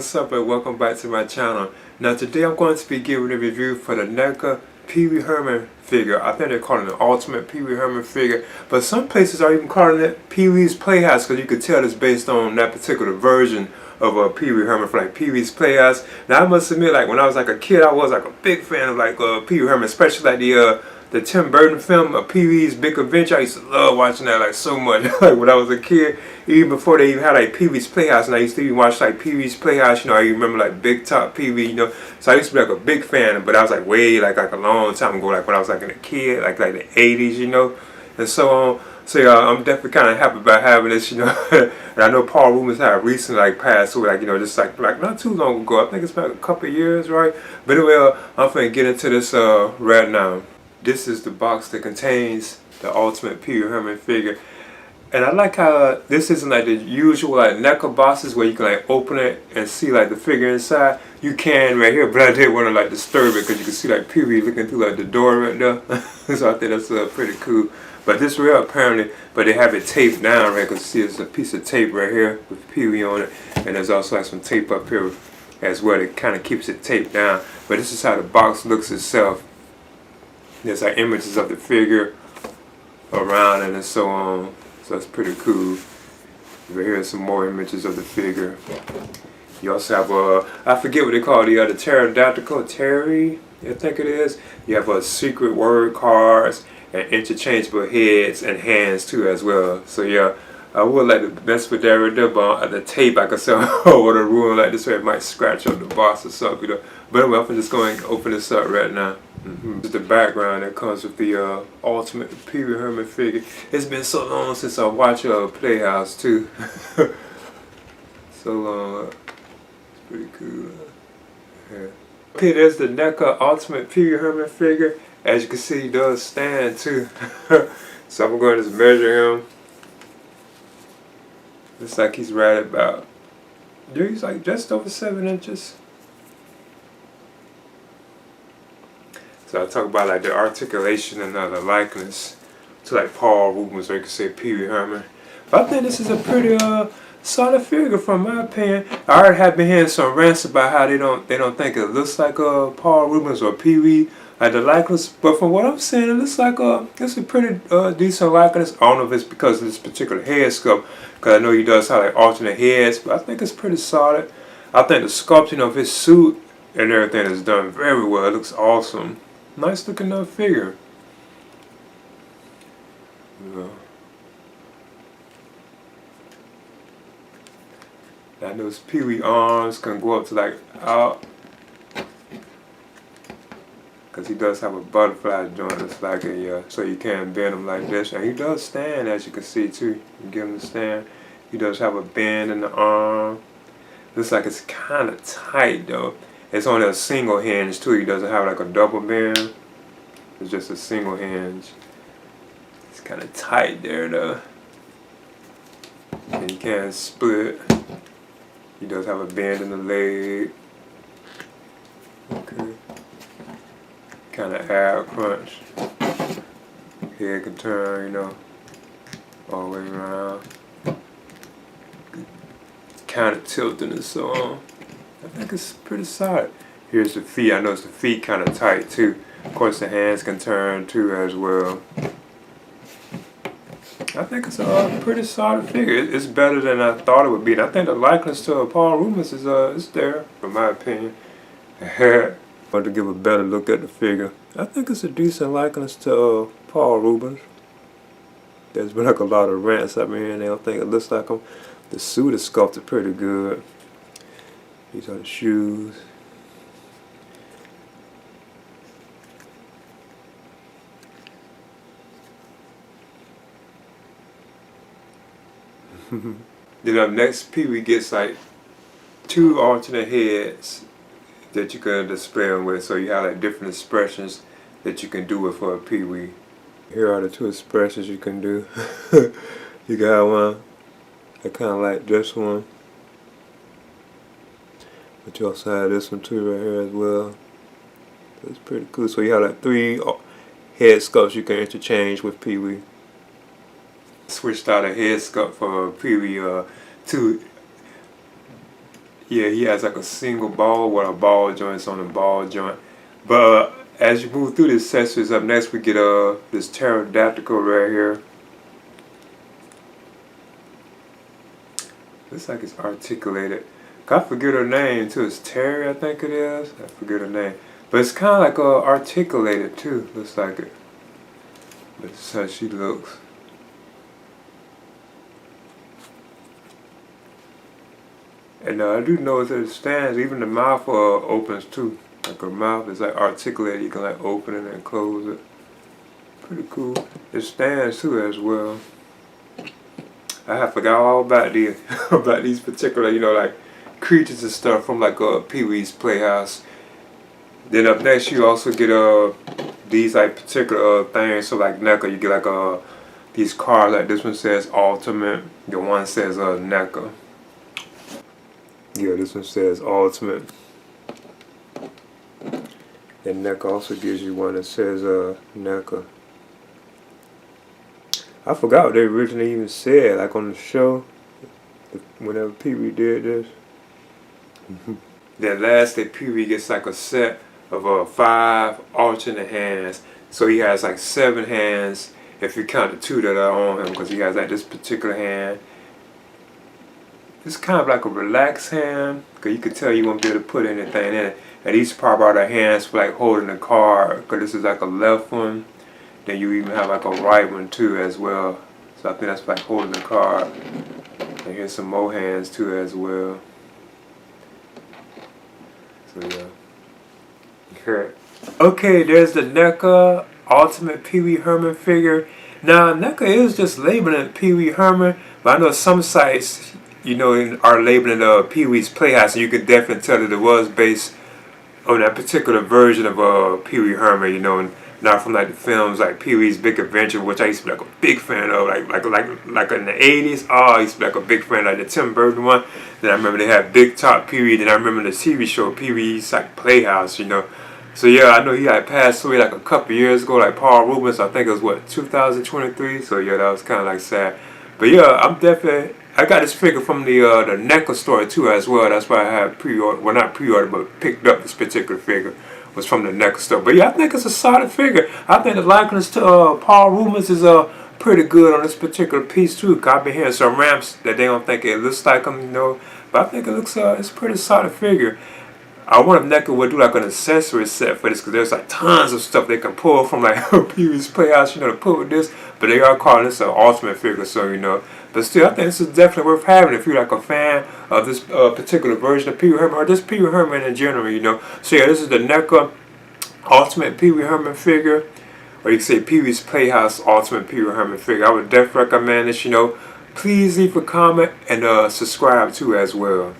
what's up and welcome back to my channel. Now today I'm going to be giving a review for the NECA Pee-Wee Herman figure. I think they're calling it the ultimate Pee-Wee Herman figure, but some places are even calling it Pee-Wee's Playhouse because you could tell it's based on that particular version of a Pee-Wee Herman for like Pee-Wee's Playhouse. Now I must admit, like when I was like a kid, I was like a big fan of like Pee-Wee Herman, especially like the Tim Burton film of Pee-Wee's Big Adventure. I used to love watching that like so much. Like when I was a kid, even before they even had like Pee-Wee's Playhouse, and I used to even watch like Pee-Wee's Playhouse. You know, I remember like Big Top Pee-Wee. You know, so I used to be like a big fan. But I was like way like a long time ago, like when I was like a kid, like the 80s. You know, and so on. So yeah, I'm definitely kind of happy about having this. You know, and I know Paul Rubens had recently like passed away, like you know, just like not too long ago. I think it's about a couple of years, right? But anyway, I'm finna get into this right now. This is the box that contains the ultimate Pee-Wee Herman figure. And I like how this isn't like the usual like NECA boxes where you can like open it and see like the figure inside. You can right here, but I didn't want to like disturb it because you can see like Pee-Wee looking through like the door right there. So I think that's pretty cool. But this real apparently, but they have it taped down right, because see there's a piece of tape right here with Pee-Wee on it. And there's also like some tape up here as well that kind of keeps it taped down. But this is how the box looks itself. There's like images of the figure around it and so on. So that's pretty cool. Right here are some more images of the figure. You also have I forget what they call the pterodactyl, Terry, I think it is. You have secret word cards and interchangeable heads and hands too as well. So yeah, I would like to mess with that right there, but the tape, like I said, I would have ruined like this way, it might scratch up the box or something, you know. But anyway, I'm just going to open this up right now. This is the background that comes with the ultimate Pee-Wee Herman figure. It's been so long since I watched Playhouse too. So long. It's pretty cool. Yeah. Okay, there's the NECA ultimate Pee-Wee Herman figure. As you can see, he does stand too. So I'm going to just measure him. Looks like he's right about, dude, he's like just over 7 inches. So I talk about like the articulation and the likeness to like Paul Rubens, or you could say Pee-Wee Herman. But I think this is a pretty solid figure from my opinion. I already have been hearing some rants about how they don't think it looks like Paul Rubens or Pee-Wee, like the likeness. But from what I'm seeing, it looks like it's a pretty decent likeness. I don't know if it's because of this particular head sculpt, because I know he does have like alternate heads, but I think it's pretty solid. I think the sculpting of his suit and everything is done very well. It looks awesome. Nice looking figure. Yeah. I know his Pee-Wee arms can go up to like out, because he does have a butterfly joint. It's like so you can bend him like this, and he does stand, as you can see too. You can give him the stand. He does have a bend in the arm. Looks like it's kind of tight though. It's only a single hinge too. He doesn't have like a double bend. It's just a single hinge. It's kind of tight there though. And you can split. He does have a bend in the leg. Okay. Kind of ab crunch. Head can turn, you know, all the way around. Kind of tilting and so on. I think it's pretty solid. Here's the feet. I noticed the feet kind of tight too. Of course, the hands can turn too as well. I think it's a pretty solid figure. It's better than I thought it would be. And I think the likeness to Paul Rubens is there, in my opinion. I want to give a better look at the figure. I think it's a decent likeness to Paul Rubens. There's been like a lot of rants up here and they don't think it looks like him. The suit is sculpted pretty good. These are the shoes. Then up next, Pee-Wee gets like 2 alternate heads that you can display them with, so you have like different expressions that you can do with for a Pee-Wee. Here are the 2 expressions you can do. You got one, I kind of like this one, but you also have this one too right here as well. That's pretty cool. So you have like 3 head sculpts you can interchange with Pee-Wee. Switched out a head sculpt for Pee-Wee to Yeah, he has like a single ball with a ball joints on the ball joint. But as you move through the accessories, up next we get this pterodactyl right here. Looks like it's articulated. I forget her name too. It's Terry, I think it is. I forget her name. But it's kind of like articulated too. Looks like it. But this is how she looks. And I do notice that it stands. Even the mouth opens too. Like her mouth is like articulated. You can like open it and close it. Pretty cool. It stands too as well. I forgot all about these about these particular, like creatures and stuff from like Pee-Wee's Playhouse. Then up next you also get these like particular things. So like NECA, you get like these cards. Like this one says Ultimate. The one says NECA. Yeah, this one says Ultimate. And NECA also gives you one that says NECA. I forgot what they originally even said, like on the show, whenever Pee-Wee did this. Then lastly, Pee-Wee gets like a set of 5 alternate hands. So he has like 7 hands if you count the 2 that are on him, because he has like this particular hand. It's kind of like a relaxed hand, because you can tell you won't be able to put anything in it. And these probably are the hands for like holding the card, because this is like a left one. Then you even have like a right one too as well. So I think that's like holding the card. And here's some more hands too as well. So yeah. Okay, there's the NECA Ultimate Pee-Wee Herman figure. Now NECA is just labeling Pee-Wee Herman, but I know some sites, are labeling Pee-Wee's Playhouse, and you can definitely tell that it was based on that particular version of Pee-Wee Herman, and not from like the films like Pee-Wee's Big Adventure, which I used to be like a big fan of, like in the 80s. I used to be like a big fan, like the Tim Burton one. Then I remember they had Big Top Pee-Wee. Then I remember the TV show Pee-Wee's like Playhouse, So yeah, I know he had passed away like a couple years ago, like Paul Rubens. I think it was 2023. So yeah, that was kind of like sad. But yeah, I got this figure from the NECA store too as well. That's why I had pre-order, well not pre-order, but picked up this particular figure. Was from the NECA store. But yeah, I think it's a solid figure. I think the likeness to Paul Rubens is pretty good on this particular piece too. Cause I've been hearing some ramps that they don't think it looks like him, But I think it looks it's a pretty solid figure. I wonder if NECA would do like an accessory set for this, because there's like tons of stuff they can pull from like Pee-Wee's Playhouse, to put with this. But they are calling this an ultimate figure, so But still, I think this is definitely worth having if you're like a fan of this particular version of Pee-Wee Herman, or just Pee-Wee Herman in general, So yeah, this is the NECA Ultimate Pee-Wee Herman figure, or you can say Pee-Wee's Playhouse Ultimate Pee-Wee Herman figure. I would definitely recommend this, Please leave a comment and subscribe too as well.